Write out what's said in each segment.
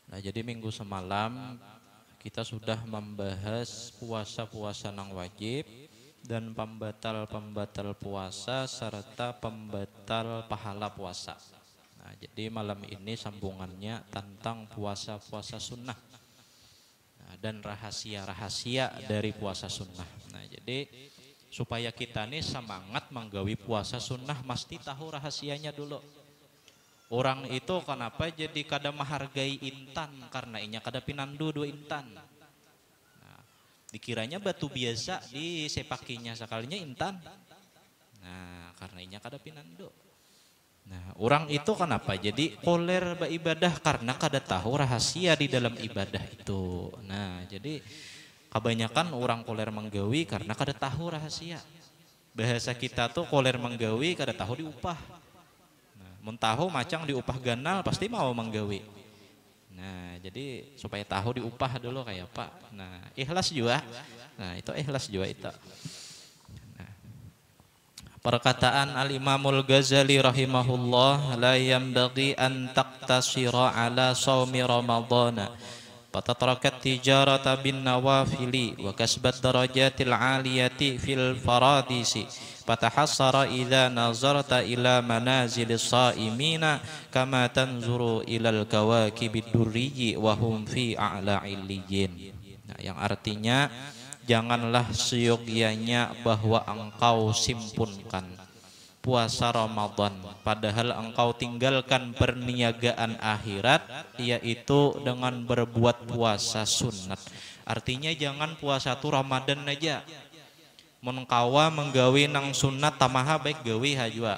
Nah, jadi minggu semalam kita sudah membahas puasa-puasa nang wajib dan pembatal-pembatal puasa serta pembatal pahala puasa. Nah, jadi malam ini sambungannya tentang puasa-puasa sunnah, nah, dan rahasia-rahasia dari puasa sunnah. Nah, jadi supaya kita nih semangat menggawi puasa sunnah, mesti tahu rahasianya dulu. Orang itu kenapa jadi kada menghargai intan, karena inya kada pinandu dua intan. Nah, dikiranya batu biasa di sepakinya sekalinya intan. Nah, karena inya kada pinandu. Nah, orang itu kenapa jadi koler beribadah, karena kada tahu rahasia di dalam ibadah itu. Nah, jadi kebanyakan orang koler menggawi karena kada tahu rahasia. Bahasa kita tuh koler menggawi kada tahu diupah. Mentahu macang diupah ganal pasti mau menggawi. Nah, jadi supaya tahu diupah dulu kayak apa. Nah, ikhlas juga. Nah, itu ikhlas juga itu. Nah, perkataan Al-Imamul Ghazali rahimahullah, la yambaghi an taqtasira ala shaumi ramadhana fatatrakat tijarata bin nawafili wa kasbat darajatil aliyati fil faradisi fatahassara idza nazarta ila manazilis saimina kama tanzuru ilal kawakibid durriyi wa hum fi a'la illiyin. Nah, yang artinya janganlah seyogyanya bahwa engkau simpunkan puasa Ramadan padahal engkau tinggalkan perniagaan akhirat, yaitu dengan berbuat puasa sunat. Artinya jangan puasa tu Ramadan aja, menengkawa menggawi nang sunat tamaha baik gawi hajwa.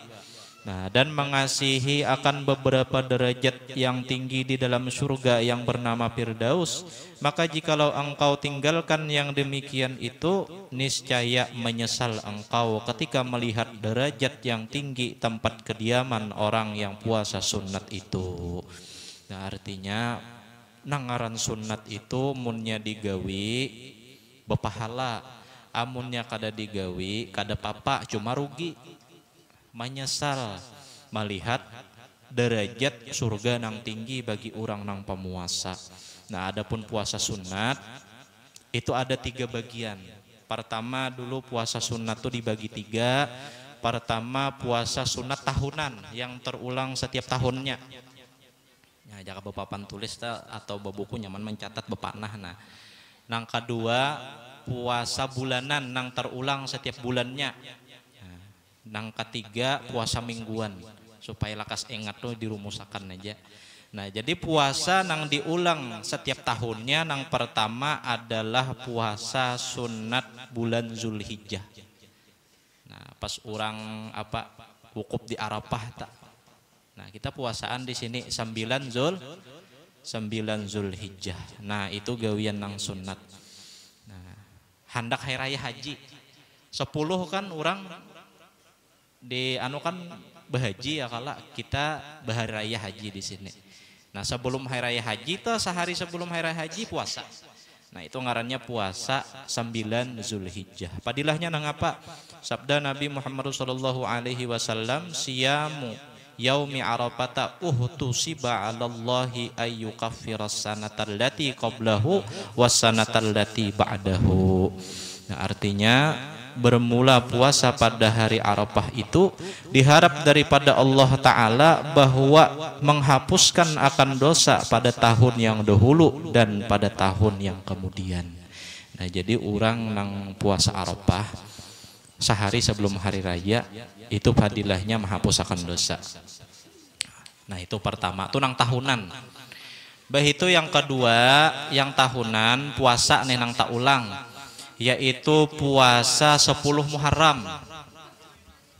Nah, dan mengasihi akan beberapa derajat yang tinggi di dalam surga yang bernama Firdaus, maka jikalau engkau tinggalkan yang demikian itu, niscaya menyesal engkau ketika melihat derajat yang tinggi tempat kediaman orang yang puasa sunat itu. Nah, artinya nangaran sunat itu munnya digawi bepahala, amunnya kada digawi kada papa, cuma rugi. Menyesal melihat derajat surga nang tinggi bagi orang nang pemuasa. Nah, adapun puasa sunat itu ada 3 bagian. Pertama dulu puasa sunat itu dibagi 3. Pertama puasa sunat tahunan yang terulang setiap tahunnya. Nah, jika bapak tulis atau babuku nyaman mencatat bepanah. Nah, nang kedua puasa bulanan nang terulang setiap bulannya. Nang ketiga puasa mingguan, supaya lakas ingat tuh dirumusakan aja. Nah, jadi puasa nang diulang setiap tahunnya, nang pertama adalah puasa sunat bulan Zulhijjah. Nah, pas orang wukuf di Arafah tak. Nah, kita puasaan di sini 9 Zulhijjah. Nah, itu gawian nang sunat. Nah, handak hari raya haji 10 kan orang di kan berhaji ya, kala kita bahari raya haji di sini. Nah, sebelum hari raya haji tuh sehari sebelum hari raya haji puasa. Nah, itu ngarannya puasa 9 Zulhijjah. Padilahnya nang apa? Sabda Nabi Muhammad sallallahu alaihi wasallam, siyamu yaumi arafata uhtusiba 'alallahi ayyukaffiras sanatal lati qablahu was sanatal lati ba'dahu. Nah, artinya bermula puasa pada hari Arafah itu diharap daripada Allah Ta'ala bahwa menghapuskan akan dosa pada tahun yang dahulu dan pada tahun yang kemudian. Nah, jadi orang nang puasa Arafah sehari sebelum hari raya itu fadilahnya menghapus akan dosa. Nah, itu pertama, itu nang tahunan. Bah, itu yang kedua, yang tahunan puasa nih nang tak ulang, yaitu puasa 10 Muharram,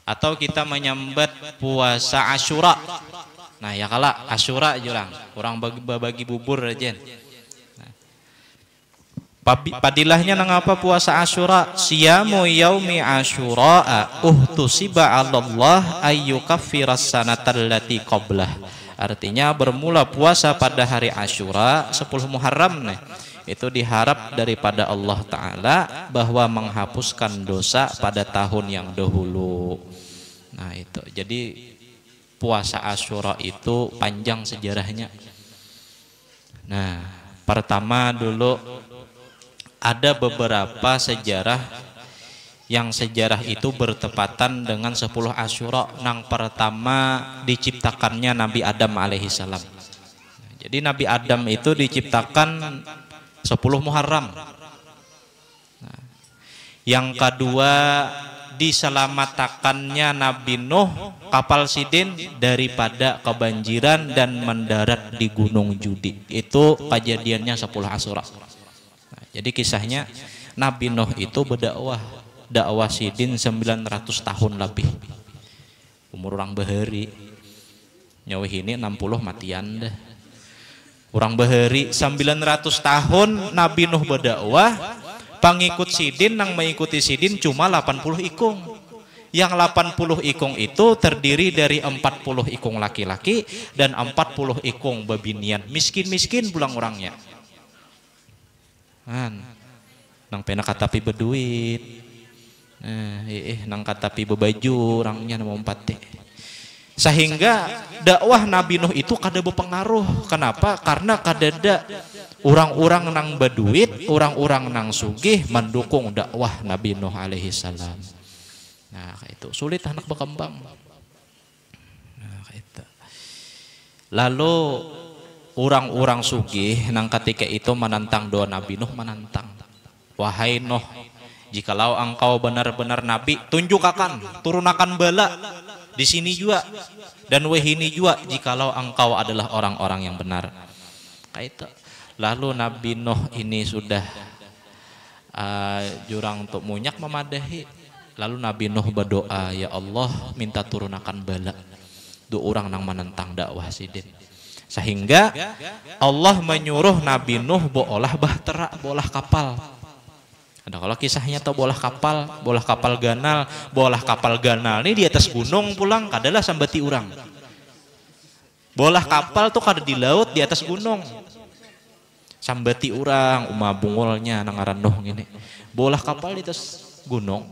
atau kita menyambat puasa Asyura. Nah, ya kala Asyura jurang, orang bagi bubur aja. Nah, padilahnya nang apa puasa Asyura? Siyamu yaumi Asyura uhtusiba 'alallah ayyukaffiras sanatal lati qablah. Artinya bermula puasa pada hari Asyura 10 Muharram nih, itu diharap daripada Allah Ta'ala bahwa menghapuskan dosa pada tahun yang dahulu. Nah, itu jadi puasa Asyura itu panjang sejarahnya. Nah, pertama dulu ada beberapa sejarah yang sejarah itu bertepatan dengan 10 Asyura. Nang pertama diciptakannya Nabi Adam alaihissalam. Jadi Nabi Adam itu diciptakan 10 Muharram. Nah, yang kedua diselamatkannya Nabi Nuh kapal Sidin daripada kebanjiran dan mendarat di Gunung Judi. Itu kejadiannya 10 Asyura. Nah, jadi kisahnya Nabi Nuh itu dakwah Sidin 900 tahun lebih. Umur orang bahari nyawa ini 60 matian dah. Orang bahari 900 tahun Nabi Nuh berdakwah, pengikut Sidin yang mengikuti Sidin cuma 80 ikung. Yang 80 ikung itu terdiri dari 40 ikung laki-laki dan 40 ikung babinian. Miskin-miskin pulang orangnya. Nang pena katapi berduit. Nang katapi bebaju orangnya nama empate. Sehingga dakwah Nabi Nuh itu kada berpengaruh. Kenapa? Karena kadada orang-orang nang berduit, orang-orang nang sugih mendukung dakwah Nabi Nuh alaihi salam. Nah, itu sulit anak berkembang. Nah, itu. Lalu orang-orang sugih nang ketika itu menantang doa Nabi Nuh, menantang. Wahai Nuh, jikalau engkau benar-benar nabi, tunjukkan, turunakan bala di sini juga dan wahini juga jikalau engkau adalah orang-orang yang benar. Itu. Lalu Nabi Nuh ini sudah jurang untuk munyak memadahi. Lalu Nabi Nuh berdoa, ya Allah minta turunakan bala dua orang nang menentang dakwah Sidin. Sehingga Allah menyuruh Nabi Nuh bolah bahtera, bolah kapal. Ada kalau kisahnya atau bolah kapal ganal, ini di atas gunung pulang kadalah sambati urang. Bolah kapal tuh kada di laut di atas gunung. Sambati urang, bungulnya nang ngaran Nuh gini. Bolah kapal di atas gunung.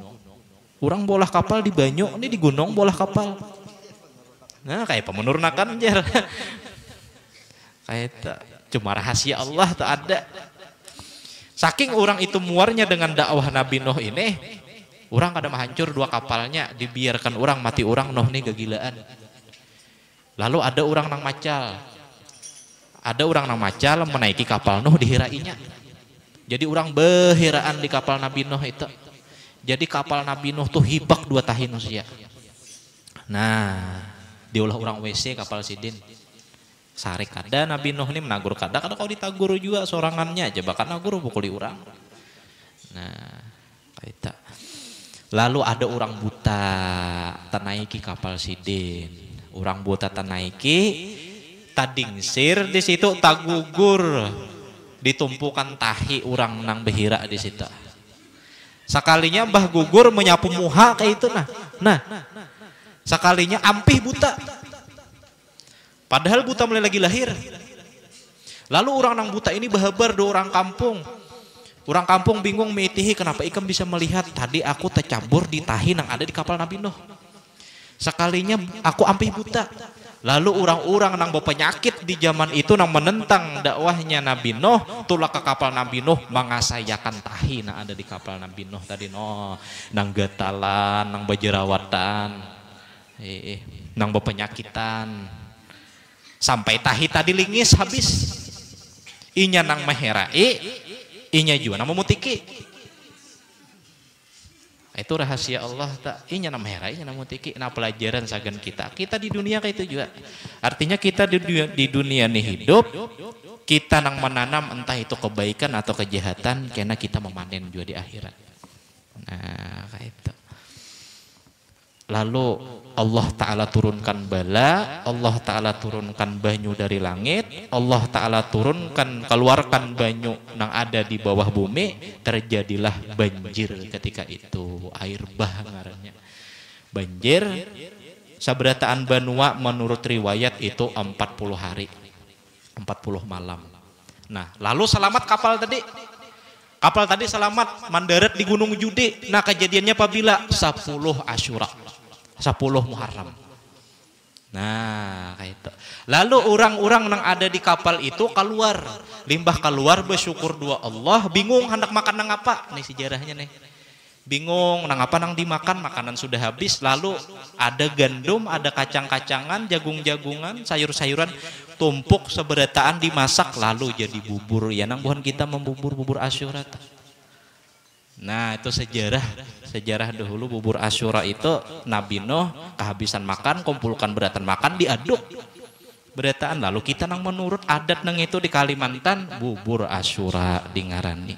Urang bolah kapal di banyu, ini di gunung bolah kapal. Nah, kayak pemenurunakan jer. Kayak cuma rahasia Allah tak ada. Saking orang itu muarnya dengan dakwah Nabi Nuh ini, orang kada hancur dua kapalnya, dibiarkan orang mati orang Nuh nih kegilaan. Lalu ada orang nang macal. Ada orang nang macal menaiki kapal Nuh dihirainya. Jadi orang behiraan di kapal Nabi Nuh itu. Jadi kapal Nabi Nuh tuh hibak 2 tahun usia. Nah, diolah orang WC kapal Sidin. Sarik kada Nabi Nuh ini menagur kada kau ditagur juga sorangannya aja bahkan nagur pukuli orang. Nah, kaita. Lalu ada orang buta tanaiki kapal Sidin. Orang buta tanaiki tadingsir di situ tagugur ditumpukan tahi orang nang behira di situ. Sekalinya Mbah Gugur menyapu muha kayak itu nah sekalinya ampih buta. Padahal buta mulai lagi lahir. Lalu orang nang buta ini bahabar do orang kampung. Orang kampung bingung meitihi kenapa ikam bisa melihat tadi aku tercabur di tahi nang ada di kapal Nabi Nuh. Sekalinya aku ampih buta. Lalu orang-orang nang berpenyakit di zaman itu nang menentang dakwahnya Nabi Nuh, tulak ke kapal Nabi Nuh mengasayakan tahi nang ada di kapal Nabi Nuh tadi nang getalan, nang berjerawatan, nang berpenyakitan. Sampai tahi tadi lingis habis. Inya nang meherai, inya juga nang memutiki. Itu rahasia Allah tak inya nama herai nama mutiki nah pelajaran sagan kita di dunia kayak itu juga artinya kita di dunia nih hidup kita nang menanam entah itu kebaikan atau kejahatan karena kita memanen juga di akhirat. Nah kayak itu. Lalu Allah Ta'ala turunkan bala, Allah Ta'ala turunkan banyu dari langit, Allah Ta'ala turunkan, keluarkan banyu yang ada di bawah bumi, terjadilah banjir ketika itu, air bah ngarannya. Banjir, sabarataan Banua menurut riwayat itu 40 hari, 40 malam. Nah, lalu selamat kapal tadi. Kapal tadi selamat mendarat di Gunung Judi. Nah, kejadiannya apabila 10 Asyura. 10 Muharram. Nah, kayak itu. Lalu orang-orang yang ada di kapal itu keluar, limbah keluar bersyukur dua Allah, bingung hendak makan nang apa? Nih sejarahnya nih. Bingung nang apa nang dimakan, makanan sudah habis, lalu ada gandum, ada kacang-kacangan, jagung-jagungan, sayur-sayuran tumpuk seberataan dimasak lalu jadi bubur. Ya nang buhan kita membubur Asyura. Nah, itu sejarah dahulu bubur Asyura itu Nabi Nuh kehabisan makan, kumpulkan beratan makan, diaduk berataan, lalu kita nang menurut adat nang itu di Kalimantan bubur Asyura di ngarani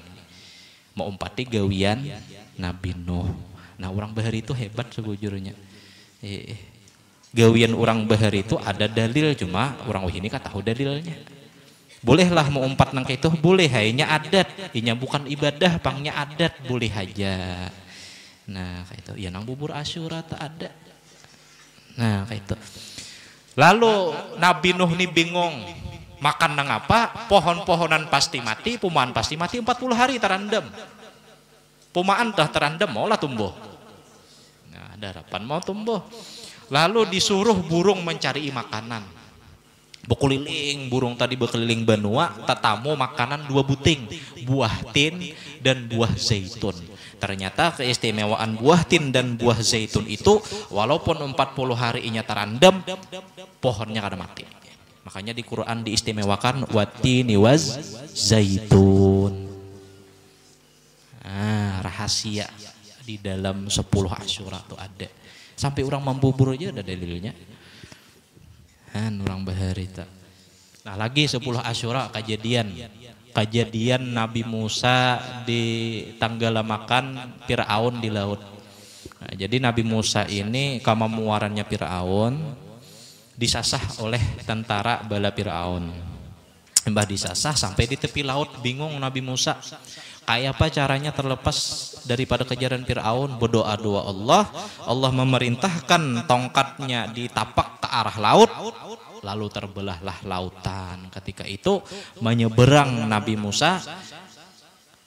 mau umpati gawian Nabi Nuh. Nah, orang Bahar itu hebat sebujurnya. Gawian orang Bahar itu ada dalil, cuma orang ini kata tahu dalilnya. Bolehlah mau umpat nang itu boleh, hanya adat, inya bukan ibadah, pangnya adat boleh aja. Nah, kayak itu ya nang bubur Asyura tak ada. Nah, kayak itu. Lalu Nabi Nuh nih bingung makan nang apa, pohon-pohonan pasti mati, pumaan pasti mati, 40 hari terendam. Pumaan dah terendam maulah tumbuh. Nah, ada harapan mau tumbuh. Lalu disuruh burung mencari makanan. Bekeliling burung tadi bekeliling benua, tatamu makanan 2 buting, buah tin dan buah zaitun. Ternyata keistimewaan buah tin dan buah zaitun itu walaupun 40 hari inya terendam, pohonnya kada mati. Makanya di Quran diistimewakan watini waz zaitun. Rahasia di dalam 10 Asyura itu ada. Sampai orang membubur aja ada dalilnya. Orang Bahar itu. Nah, lagi 10 Asyura kejadian Nabi Musa ditenggelamakan Fir'aun di laut. Nah, jadi Nabi Musa ini kamamuarannya Fir'aun disasah oleh tentara bala Fir'aun. Mbah disasah sampai di tepi laut, bingung Nabi Musa. Kayak apa caranya terlepas daripada kejaran Fir'aun? Berdoa-doa Allah memerintahkan tongkatnya ditapak ke arah laut, lalu terbelahlah lautan. Ketika itu menyeberang Nabi Musa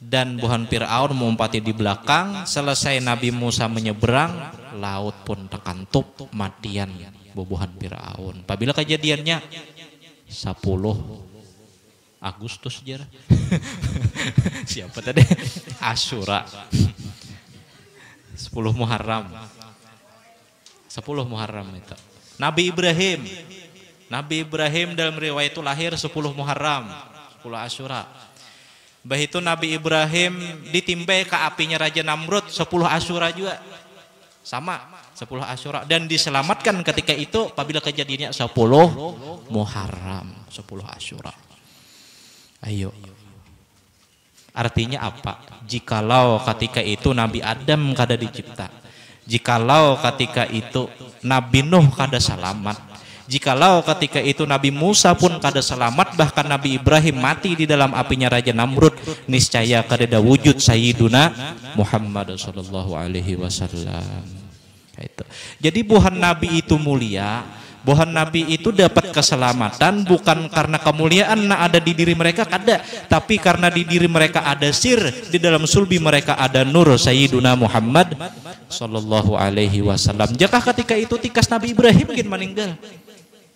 dan buhan Fir'aun mengumpati di belakang. Selesai Nabi Musa menyeberang, laut pun terkantup, matian bubuhan Fir'aun. Apabila kejadiannya 10 Agustus sejarah. Siapa tadi? Asyura. 10 Muharram. 10 Muharram itu. Nabi Ibrahim dalam riwayat itu lahir 10 Muharram, 10 Asyura. Bah itu Nabi Ibrahim ditimbai ke apinya Raja Namrud 10 Asyura juga. Sama 10 Asyura dan diselamatkan ketika itu apabila kejadiannya 10 Muharram, 10 Asyura. Ayo. Artinya apa? Jikalau ketika itu Nabi Adam kada dicipta, jikalau ketika itu Nabi Nuh kada selamat, jikalau ketika itu Nabi Musa pun kada selamat, bahkan Nabi Ibrahim mati di dalam apinya Raja Namrud, niscaya kada ada wujud Sayyiduna Muhammad sallallahu alaihi wasallam. Itu. Jadi buhan Nabi itu mulia. Bahwa Nabi itu dapat keselamatan bukan karena kemuliaan yang ada di diri mereka kada, tapi karena di diri mereka ada sir, di dalam sulbi mereka ada nur Sayyiduna Muhammad sallallahu alaihi wasallam. Jika ketika itu tikas Nabi Ibrahim mungkin meninggal,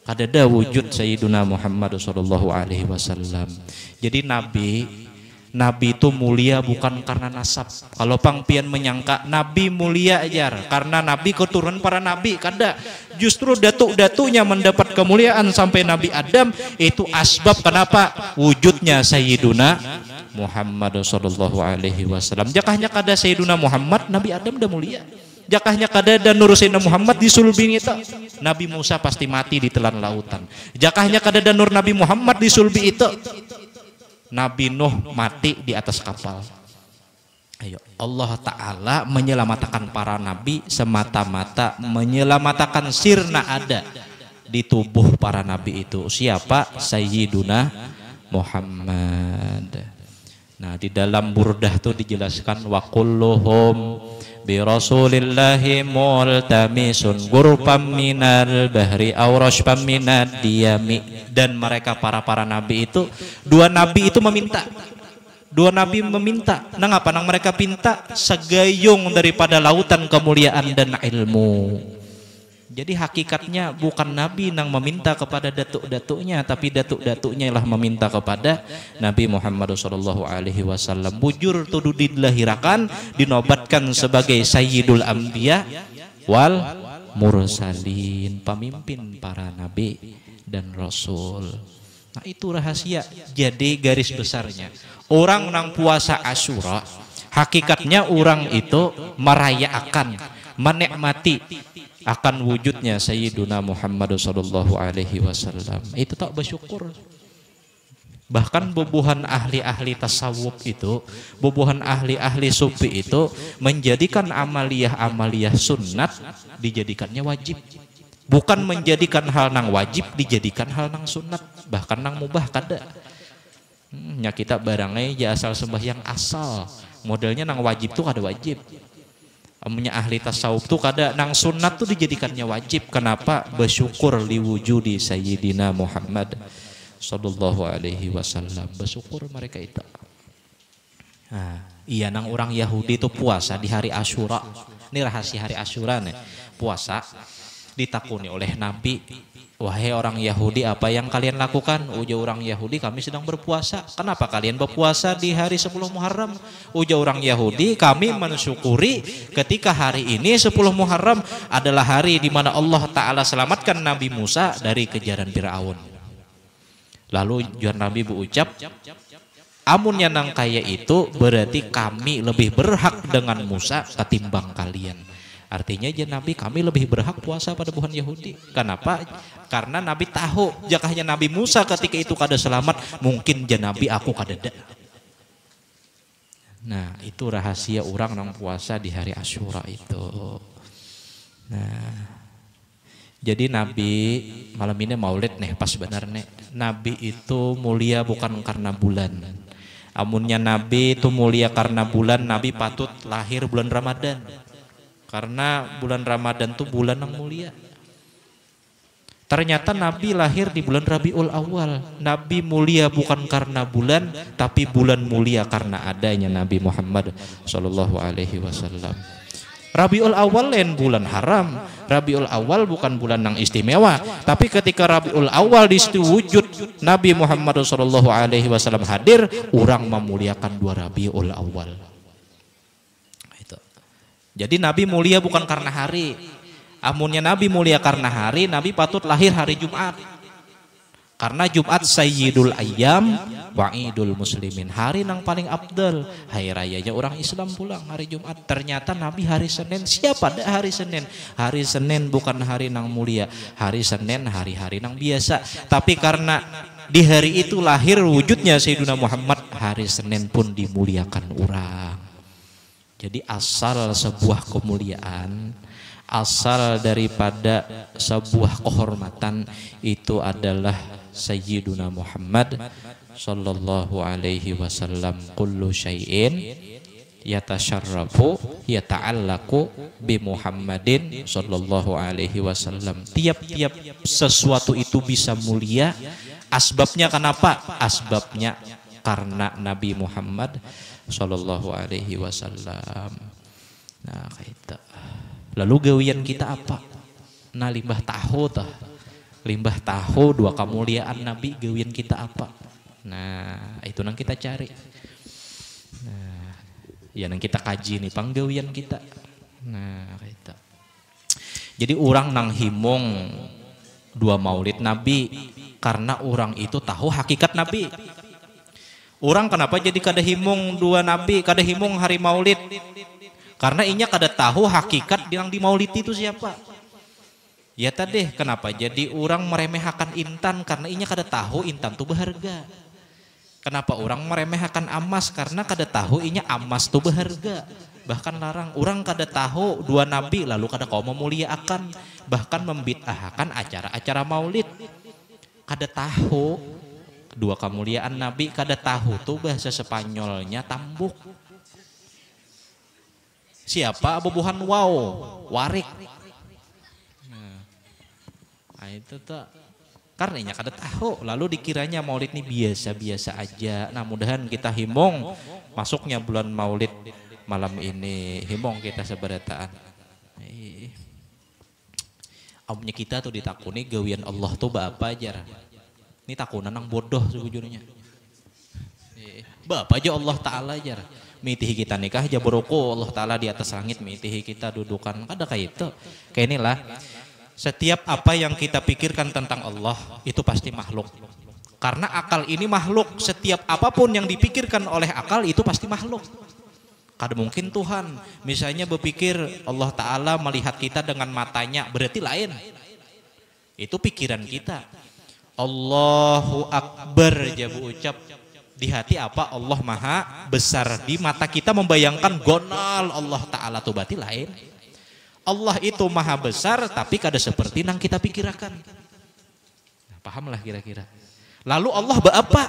kada ada wujud Sayyiduna Muhammad sallallahu alaihi wasallam. Jadi Nabi itu mulia bukan karena nasab. Kalau pangpian menyangka Nabi mulia aja karena Nabi keturunan para Nabi, kada. Justru datuk-datunya mendapat kemuliaan sampai Nabi Adam itu asbab kenapa wujudnya Sayyiduna Muhammad sallallahu alaihi wasallam. Jakahnya kada Sayyiduna Muhammad, Nabi Adam udah mulia. Jakahnya kada dan nur Sayyidina Muhammad di sulbi itu, Nabi Musa pasti mati di telan lautan. Jakahnya kada dan nur Nabi Muhammad di sulbi itu, Nabi Nuh mati di atas kapal. Ayo, Allah Ta'ala menyelamatkan para nabi semata-mata menyelamatkan sirna ada di tubuh para nabi itu. Siapa? Sayyiduna Muhammad. Nah, di dalam Burdah itu dijelaskan wa kulluhum bi rasulillahi multamisun gurfam minal bahri aw rashfam minad diyami. Dan mereka para nabi itu, dua nabi itu meminta. Nang apa nang mereka pinta segayung daripada lautan kemuliaan dan ilmu. Jadi hakikatnya bukan Nabi yang meminta kepada datuk-datuknya, tapi datuk-datuknya lah meminta kepada Nabi Muhammad SAW. Bujur tuduh dilahirakan, dinobatkan sebagai Sayyidul Anbiya wal Mursalin, pemimpin para nabi dan rasul. Nah itu rahasia. Jadi garis besarnya, orang nang puasa Asyura, hakikatnya orang itu merayakan, menikmati akan wujudnya Sayyiduna Muhammad SAW. Itu tak bersyukur. Bahkan bubuhan ahli-ahli tasawuf itu, bubuhan ahli-ahli sufi itu menjadikan amaliyah-amaliyah sunnat dijadikannya wajib. Bukan menjadikan hal nang wajib dijadikan hal nang sunnat, bahkan nang mubah kada. Nya kita barangnya ya asal sembahyang asal. Modelnya nang wajib tuh kada wajib. Amunya ahli tasawuf tuh kada nang sunnat tuh dijadikannya wajib. Kenapa? Bersyukur liwujudi Sayyidina Muhammad sallallahu alaihi wasallam. Bersyukur mereka itu. Nah, iya nang orang Yahudi itu puasa di hari Asyura. Ini rahasia hari Asyura nih. Puasa ditakuni oleh Nabi. Wahai orang Yahudi, apa yang kalian lakukan? Ujar orang Yahudi, kami sedang berpuasa. Kenapa kalian berpuasa di hari 10 Muharram? Ujar orang Yahudi, kami mensyukuri ketika hari ini 10 Muharram adalah hari di mana Allah Ta'ala selamatkan Nabi Musa dari kejaran Fir'aun. Lalu ujar Nabi berucap, amun yang nang kaya itu berarti kami lebih berhak dengan Musa ketimbang kalian. Artinya ya Nabi, kami lebih berhak puasa pada buhan Yahudi. Kenapa? Karena Nabi tahu jakahnya Nabi Musa ketika itu kada selamat, mungkin ya Nabi aku kada ada. Nah itu rahasia orang nang puasa di hari Asyura itu. Nah jadi Nabi malam ini maulid nih pas benar nih. Nabi itu mulia bukan karena bulan. Amunnya Nabi itu mulia karena bulan, Nabi patut lahir bulan Ramadan. Karena bulan Ramadan itu bulan yang mulia. Ternyata Nabi lahir di bulan Rabiul Awal. Nabi mulia bukan karena bulan, tapi bulan mulia karena adanya Nabi Muhammad SAW. Rabiul Awal lain bulan haram. Rabiul Awal bukan bulan yang istimewa. Tapi ketika Rabiul Awal di situ wujud Nabi Muhammad SAW hadir, orang memuliakan dua Rabiul Awal. Jadi Nabi mulia bukan karena hari. Amunnya Nabi mulia karena hari, Nabi patut lahir hari Jumat. Karena Jumat Sayyidul Ayyam wa Idul Muslimin, hari yang paling abdal. Hari rayanya orang Islam pulang hari Jumat. Ternyata Nabi hari Senin. Siapa ada hari Senin? Hari Senin bukan hari yang mulia. Hari Senin hari-hari yang biasa. Tapi karena di hari itu lahir wujudnya Sayyidina Muhammad, hari Senin pun dimuliakan orang. Jadi asal sebuah kemuliaan, asal daripada sebuah kehormatan itu adalah Sayyiduna Muhammad sallallahu alaihi wasallam. Kullu syai'in yatasharrafu yata'allaku bi Muhammadin sallallahu alaihi wasallam. Tiap-tiap sesuatu itu bisa mulia. Asbabnya kenapa? Asbabnya karena Nabi Muhammad sallallahu alaihi wasallam. Nah, kita. Lalu gawian kita apa? Nah, limbah tahu tah. Limbah tahu dua kemuliaan Nabi, gawian kita apa? Nah, itu nang kita cari. Nah, ya nang kita kaji nih panggawian kita. Nah, kita. Jadi orang nang himung dua maulid Nabi karena orang itu tahu hakikat Nabi. Orang kenapa jadi kada himung dua Nabi, kada himung hari maulid? Karena inya kada tahu hakikat yang di maulid itu siapa. Ya tadi kenapa jadi orang meremehkan intan? Karena inya kada tahu intan itu berharga. Kenapa orang meremehkan emas? Karena kada tahu inya emas itu berharga. Bahkan larang orang kada tahu dua Nabi lalu kada kau memuliakan, bahkan membid'ahkan acara-acara maulid. Kada tahu dua kemuliaan Nabi, kada tahu tuh bahasa Spanyolnya tambuk. Siapa bubuhan wow, warik. Nah itu tuh karena kada tahu, lalu dikiranya maulid ini biasa-biasa aja. Nah mudahan kita himong masuknya bulan maulid malam ini, himong kita seberataan. Amnya kita tuh ditakuni gawian Allah tuh apa aja. Ini takunan nang bodoh sebujurnya. Bapak aja Allah Ta'ala aja. Mitihi kita nikah aja beruku Allah Ta'ala di atas langit. Mitihi kita dudukan. Ada kayak itu. Kayak inilah. Setiap apa yang kita pikirkan tentang Allah itu pasti makhluk. Karena akal ini makhluk. Setiap apapun yang dipikirkan oleh akal itu pasti makhluk. Kada mungkin Tuhan misalnya berpikir Allah Ta'ala melihat kita dengan matanya. Berarti lain. Itu pikiran kita. Allahu Akbar aja bu ucap. Di hati apa? Allah Maha Besar. Di mata kita membayangkan gonal Allah Ta'ala tuh berarti lain. Allah itu Maha Besar tapi kada seperti yang kita pikirkan. Nah, pahamlah kira-kira. Lalu Allah apa?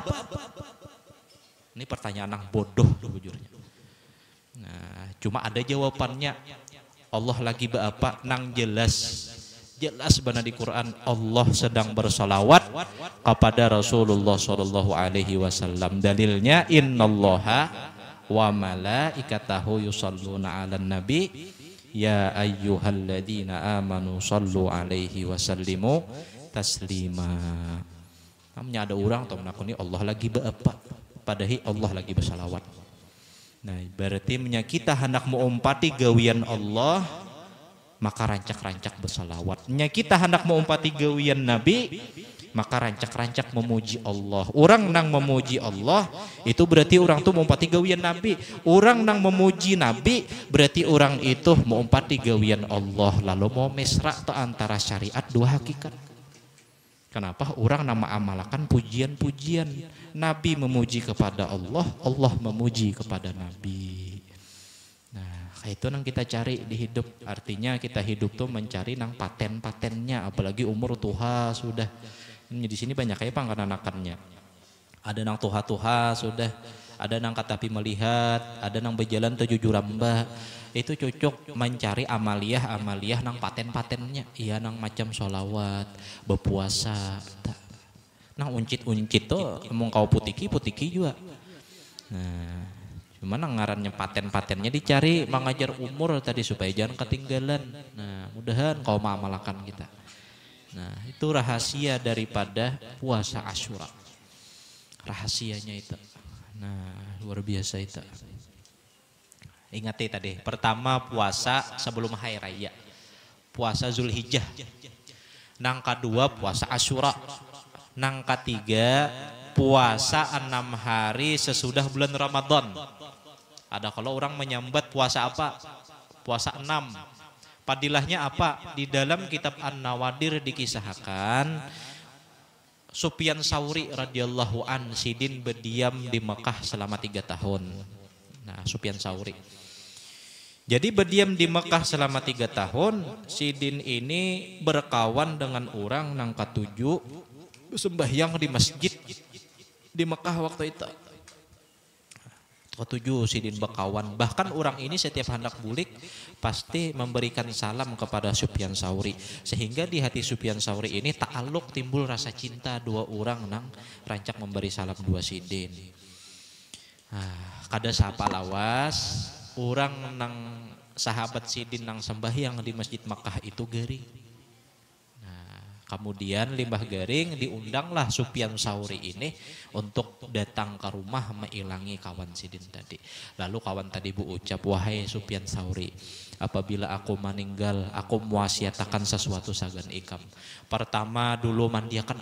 Ini pertanyaan yang bodoh bujurnya. Nah, cuma ada jawabannya. Allah lagi apa? Nang jelas benar di Quran Allah sedang bersolawat kepada Rasulullah Shallallahu Alaihi Wasallam. Dalilnya innallaha wa malaikatahu yusalluna 'alan nabi ya ayyuhalladzina amanu sallu alaihi wasallimu taslima. Namanya ada orang atau menakuni Allah lagi apa? Padahal Allah lagi bersolawat. Nah, berarti kita hendak mengumpati gawian Allah maka rancak-rancak bersalawat. Kita hendak mengumpati gawian Nabi, maka rancak-rancak memuji Allah. Orang nang memuji Allah, itu berarti orang tuh mengumpati gawian Nabi. Orang nang memuji Nabi, berarti orang itu mengumpati gawian Allah. Lalu mau mesra tuh antara syariat dua hakikat. Kenapa? Orang nama amalakan pujian-pujian. Nabi memuji kepada Allah, Allah memuji kepada Nabi. Itu yang kita cari di hidup. Artinya kita hidup tuh mencari nang paten-patennya. Apalagi umur tuha sudah. Ini di sini banyak kayak pangkanakannya. Ada nang tuha-tuha sudah. Ada nang katapi melihat. Ada nang berjalan tujuh rambah. Itu cocok mencari amaliyah nang paten-patennya. Iya nang macam sholawat, berpuasa. Nang uncit-uncit tuh. Emang kau putiki juga. Nah. Cuman ngarannya paten-patennya dicari mengajar umur tadi supaya jangan ketinggalan. Nah, mudahan kau mengamalkan kita. Nah, itu rahasia daripada puasa Asyura. Rahasianya itu. Nah, luar biasa itu. Ingat tadi, pertama puasa sebelum hari raya. Puasa Zulhijjah. Nang kedua puasa Asyura. Nang ketiga puasa 6 hari sesudah bulan Ramadan. Ada kalau orang menyambat puasa apa? Puasa 6. Padilahnya apa? Di dalam kitab An-Nawadir dikisahkan Sufyan Tsauri radhiyallahu an sidin berdiam di Mekah selama 3 tahun. Nah, Sufyan Tsauri. Jadi berdiam di Mekah selama 3 tahun, sidin ini berkawan dengan orang nang ketujuh sembahyang di masjid di Mekah waktu itu. Ketujuh sidin berkawan. Bahkan orang ini setiap hendak bulik pasti memberikan salam kepada Sufyan Tsauri. Sehingga di hati Sufyan Tsauri ini ta'aluk timbul rasa cinta dua orang nang rancak memberi salam dua sidin. Kada sapa lawas orang nang sahabat sidin nang sembahyang di masjid Makkah itu garing. Kemudian limbah garing diundanglah Sufyan Tsauri ini untuk datang ke rumah mengilangi kawan sidin tadi. Lalu kawan tadi ucap, wahai Sufyan Tsauri, apabila aku meninggal, aku mewasiatakan sesuatu sagan ikam. Pertama dulu mandiakan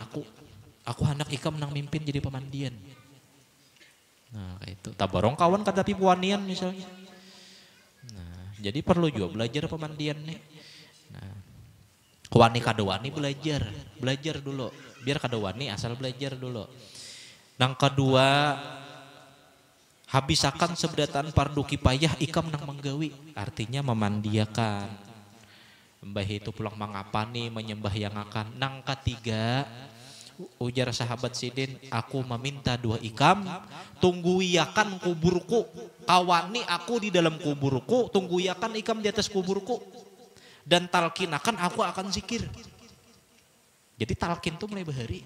aku hendak ikam nang mimpin jadi pemandian. Nah itu tabarong kawan kata pipuanian misalnya. Nah jadi perlu juga belajar pemandian nih. Nah, wani kadawani belajar dulu. Biar kadawani asal belajar dulu. Nang kedua, habisakan sebedatan fardu kifayah ikam nang menggawi. Artinya memandiakan. Mbah itu pulang mangapani menyembah yang akan. Nang ketiga, ujar sahabat sidin, aku meminta dua ikam, tungguiakan kuburku. Kawani aku di dalam kuburku, tungguiakan ikam di atas kuburku. Dan talkinakan aku akan zikir. Jadi talkin tuh mulai bahari.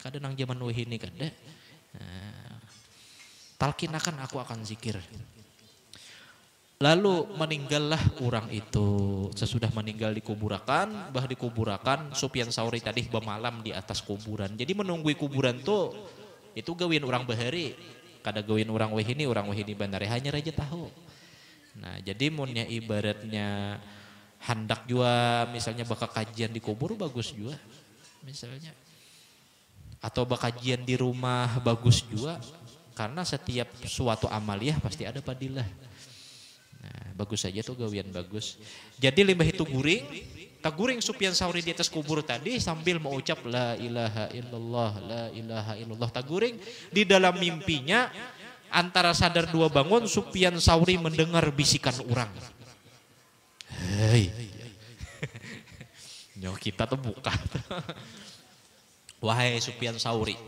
Kada nang zaman weh ini kada. Talkinakan aku akan zikir. Lalu meninggallah orang itu. Sesudah meninggal dikuburakan, dikuburakan Sufyan Tsauri tadi bermalam di atas kuburan. Jadi menunggui kuburan tuh itu gawin orang bahari. Kada gawin orang wehini bandari hanya raja tahu. Nah, jadi munnya ibaratnya hendak juga misalnya bakal kajian di kubur bagus juga misalnya. Atau bakal kajian di rumah bagus juga karena setiap suatu amaliyah pasti ada fadilah. Nah, bagus saja tuh gawian bagus. Jadi limbah itu guring, tak guring Sufyan Tsauri di atas kubur tadi sambil mengucap la ilaha illallah, la ilaha illallah. Tak guring di dalam mimpinya antara sadar dua bangun Sufyan Tsauri mendengar bisikan orang. Hei, nyok kita tuh buka. Wahai Sufyan Tsauri,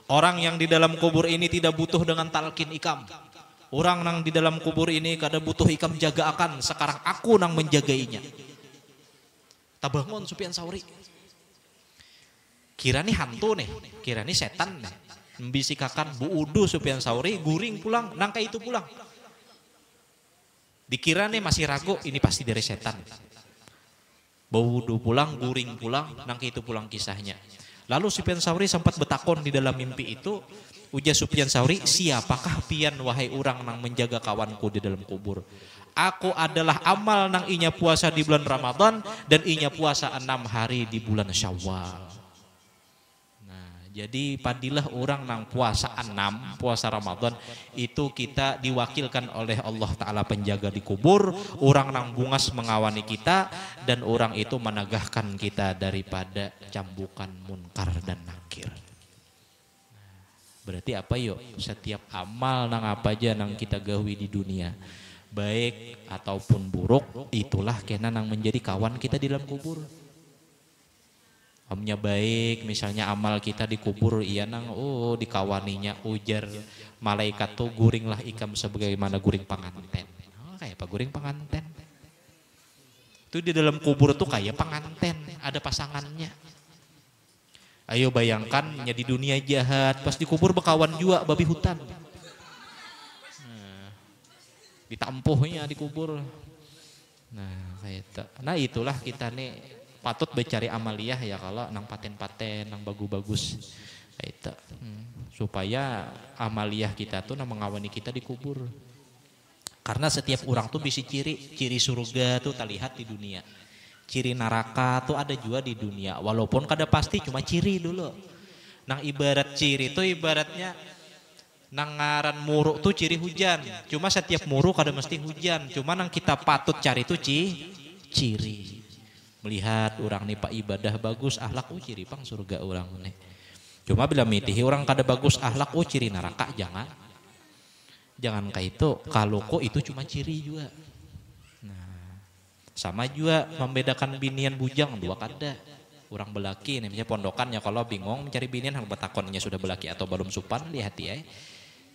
orang yang di dalam kubur ini tidak butuh dengan talqin ikam. Orang nang di dalam kubur ini kada butuh ikam jaga akan. Sekarang aku nang menjagainya. Tabangun Sufyan Tsauri. Kira nih hantu nih. Kira nih setan nih. Membisikakan bu udu Sufyan Tsauri. Guring pulang. Nangka itu pulang. Dikira nih masih ragu. Ini pasti dari setan. Bu udu pulang. Guring pulang. Nangka itu pulang kisahnya. Lalu Sufyan Tsauri sempat betakon di dalam mimpi itu. Ujar Sufyan Tsauri, siapakah pian wahai orang nang menjaga kawanku di dalam kubur? Aku adalah amal nang inya puasa di bulan Ramadan dan inya puasa 6 hari di bulan Syawal. Nah, jadi padilah orang nang puasa 6, puasa Ramadan itu kita diwakilkan oleh Allah Ta'ala penjaga di kubur. Orang nang bungas mengawani kita dan orang itu menegahkan kita daripada cambukan munkar dan nakir. Berarti apa yuk? Setiap amal nang apa aja nang kita gawi di dunia, baik ataupun buruk, itulah kena nang menjadi kawan kita di dalam kubur. Amnya baik, misalnya amal kita di kubur, iya nang dikawaninya ujar malaikat tuh guringlah ikam sebagaimana guring panganten. Kayak apa guring panganten? Itu di dalam kubur tuh kayak panganten, ada pasangannya. Ayo bayangkan di dunia jahat, pas dikubur bekawan juga babi hutan. Nah, ditampuhnya dikubur. Nah itulah kita nih patut bercari amaliyah ya kalau nang paten-paten, nang bagus-bagus. Supaya amaliyah kita tuh nang mengawani kita dikubur. Karena setiap orang tuh bisa ciri surga tuh terlihat di dunia. Ciri neraka tuh ada juga di dunia. Walaupun kada pasti cuma ciri dulu. Nang ibarat ciri tuh ibaratnya nang ngaran muruk tuh ciri hujan. Cuma setiap muruk kada mesti hujan. Cuma nang kita patut cari tuh ciri. Melihat orang nih pak ibadah bagus, ahlak ciri pang surga orang nih. Cuma bila mitihi orang kada bagus ahlak ciri neraka jangan. Jangan kayak itu. Kalau kok itu cuma ciri juga. Sama juga membedakan binian bujang dua kada. Orang belaki nih misalnya pondokannya kalau bingung mencari binian hang betakonnya sudah belaki atau belum supan lihat ya.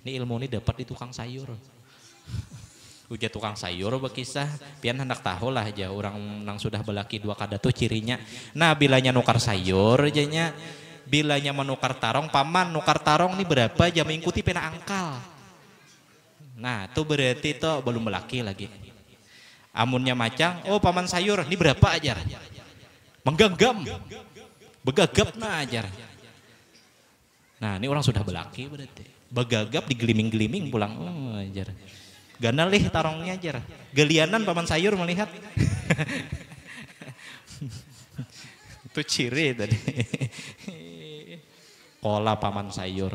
Ini ilmu ini dapat di tukang sayur. Uja tukang sayur berkisah pian hendak tahu lah aja orang nang sudah belaki dua kada tuh cirinya. Nah bilanya nukar sayur janya bilanya menukar tarong paman nukar tarong nih berapa jam mengikuti pena angkal. Nah tuh berarti tuh belum belaki lagi. Amunnya macang, paman sayur, ini berapa ajar? Menggenggam, begagap nah ajar. Nah ini orang sudah belaki berarti. Begagap digeliming-geliming pulang, ajar. Ganalih tarongnya ajar. Gelianan paman sayur melihat. Itu ciri tadi. Pola paman sayur.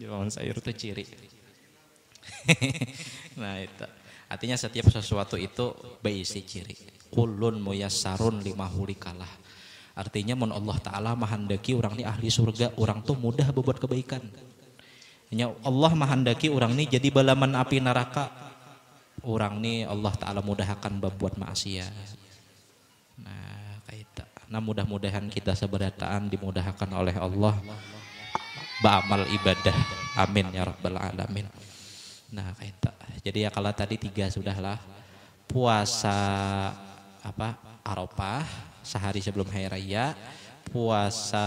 Paman sayur itu ciri. Nah itu. Artinya setiap sesuatu itu berisi ciri. Kullun muyassarun lima hulikalah. Artinya mun Allah Ta'ala mahandaki orang ini ahli surga, orang tuh mudah berbuat kebaikan. Hanya Allah mahandaki orang ini jadi balaman api neraka. Orang ini Allah Ta'ala mudahkan berbuat maksiat. Nah mudah-mudahan kita seberataan dimudahkan oleh Allah beramal ibadah. Amin ya rabbal alamin. Nah jadi ya kalau tadi 3 sudahlah puasa Arafah sehari sebelum hari raya, puasa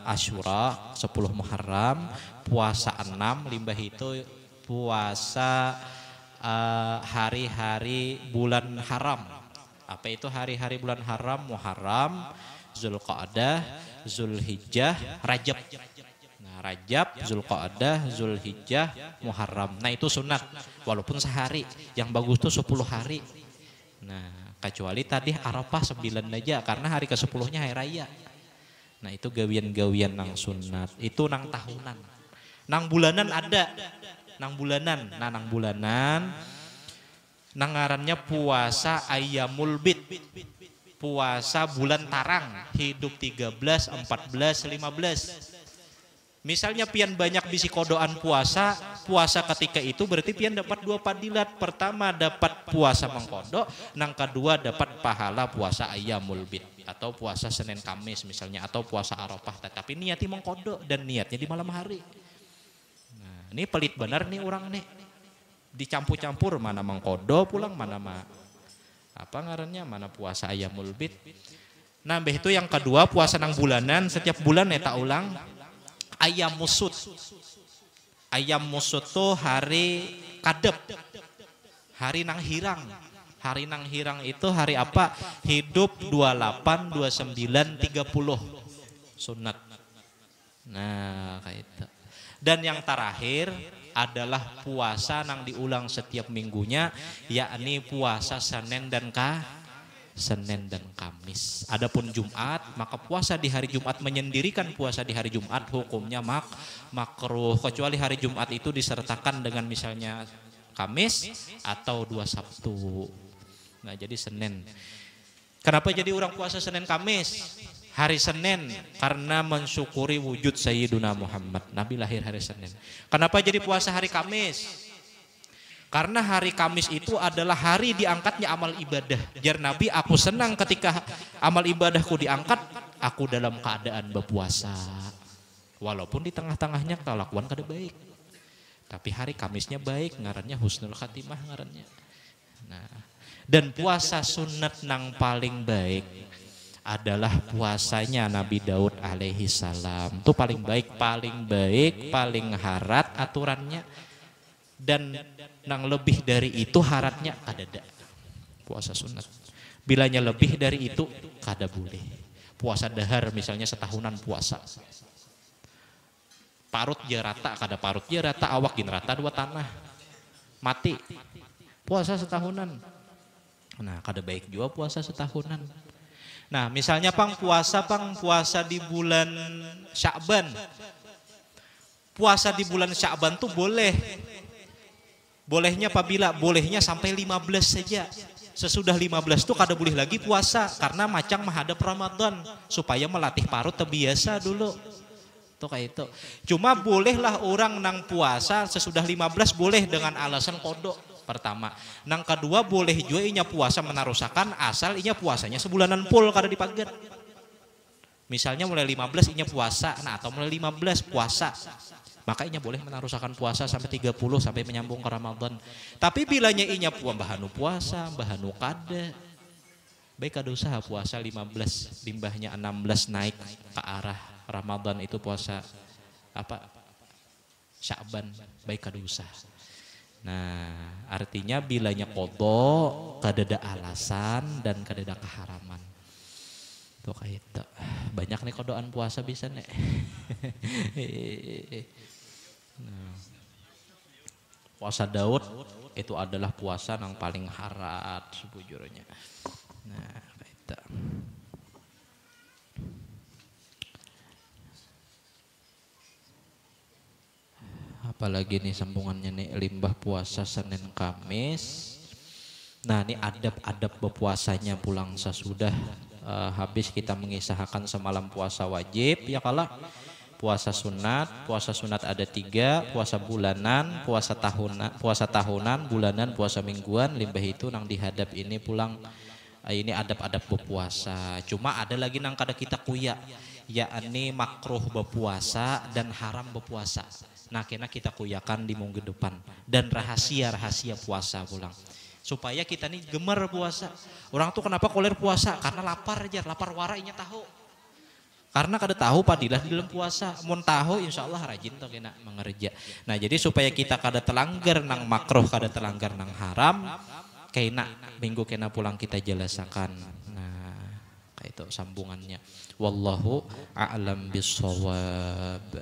Asyura 10 Muharram, puasa 6 limbah itu puasa hari-hari bulan haram. Apa itu hari-hari bulan haram? Muharram, Zulqa'dah, Zulhijjah, Rajab. Nah, Rajab, Zulqa'dah, Zulhijjah, Muharram. Nah, itu sunat walaupun sehari. Yang bagus tuh 10 hari. Nah, kecuali tadi Arafah 9 aja karena hari ke-10-nya hari raya. Nah, itu gawian-gawian nang sunat. Itu nang tahunan. Nang bulanan ada. Nang bulanan. Nah, nang bulanan nang ngarannya puasa Ayyamul Bid. Puasa bulan tarang, hidup 13, 14, 15. Misalnya pian banyak bisi kodoan puasa ketika itu berarti pian dapat 2 padilat. Pertama dapat puasa mengkodok, nang kedua dapat pahala puasa Ayyamul Bid atau puasa Senin Kamis misalnya atau puasa Arafah. Tetapi niatnya mengkodok dan niatnya di malam hari. Nah, ini pelit benar nih orang nih. Dicampur-campur mana mengkodok pulang mana apa ngarannya mana puasa Ayyamul Bid. Nah, itu yang kedua puasa nang bulanan setiap bulan ya tak ulang. Ayam musut. Ayam musut tuh hari kadep. Hari nang hirang. Hari nang hirang itu hari apa? Hidup 28, 29, 30. Sunat. Nah, kayak itu. Dan yang terakhir adalah puasa nang diulang setiap minggunya, yakni puasa Senin dan Kamis. Adapun Jumat, maka puasa di hari Jumat menyendirikan puasa di hari Jumat hukumnya makruh kecuali hari Jumat itu disertakan dengan misalnya Kamis atau 2 Sabtu. Nah, jadi Senin. Kenapa jadi orang puasa Senin Kamis? Hari Senin karena mensyukuri wujud Sayyiduna Muhammad. Nabi lahir hari Senin. Kenapa jadi puasa hari Kamis? Karena hari Kamis itu adalah hari diangkatnya amal ibadah. Jar Nabi, aku senang ketika amal ibadahku diangkat, aku dalam keadaan berpuasa. Walaupun di tengah-tengahnya kelakuan kada baik. Tapi hari Kamisnya baik, ngarannya husnul khatimah ngarannya. Nah, dan puasa sunat nang paling baik adalah puasanya Nabi Daud alaihi salam. Itu paling baik, paling harat aturannya. Dan nang lebih dari itu haratnya ada puasa sunat. Bilanya lebih dari itu kada boleh. Puasa dahar misalnya setahunan puasa. Parut je rata, kada parut je rata, awak gin rata 2 tanah. Mati. Puasa setahunan. Nah, kada baik juga puasa setahunan. Nah, misalnya puasa di bulan Sya'ban. Puasa di bulan Sya'ban tuh boleh. Bolehnya apabila bolehnya sampai 15 saja. Sesudah 15 tuh kada boleh lagi puasa karena macam menghadap Ramadan supaya melatih parut terbiasa dulu. Tuh kayak itu. Cuma bolehlah orang nang puasa sesudah 15 boleh dengan alasan kodok pertama. Nang kedua boleh juga inya puasa menarusakan asal inya puasanya sebulanan full kada dipaget. Misalnya mulai 15 inya puasa, nah atau mulai 15 puasa. Maka inya boleh menarusakan puasa sampai 30 sampai menyambung ke Ramadan. Tapi bilanya inya bahanu puasa, bahanu kada. Baik kada usaha puasa 15, limbahnya 16 naik ke arah Ramadan itu puasa apa? Sya'ban, baik kada usah. Nah, artinya bilanya qadha kada ada alasan dan kada ada keharaman. Tuh kayak itu. Banyak nih kodoan puasa bisa nih. Nah, puasa Daud itu adalah puasa yang paling harat sebujurnya. Nah, itu. Apalagi nih sambungannya nih limbah puasa Senin Kamis. Nah, ini adab-adab berpuasanya pulang sesudah habis kita mengisahkan semalam puasa wajib ya kalah. Puasa sunat ada 3, puasa bulanan, puasa tahunan, bulanan, puasa mingguan. Limbah itu nang dihadap ini pulang ini adab-adab berpuasa. Cuma ada lagi nang kada kita kuya, yakni makruh berpuasa dan haram berpuasa. Nah, kena kita kuyakan di minggu depan dan rahasia puasa pulang. Supaya kita nih gemar puasa. Orang tuh kenapa koler puasa? Karena lapar aja, lapar warainya tahu. Karena kada tahu padilah di dalam puasa. Mun tahu insyaallah rajin to kena mengerja. Nah, jadi supaya kita kada telanggar nang makruh, kada telanggar nang haram, kena minggu kena pulang kita jelasakan. Nah, kayak itu sambungannya. Wallahu a'lam bissawab.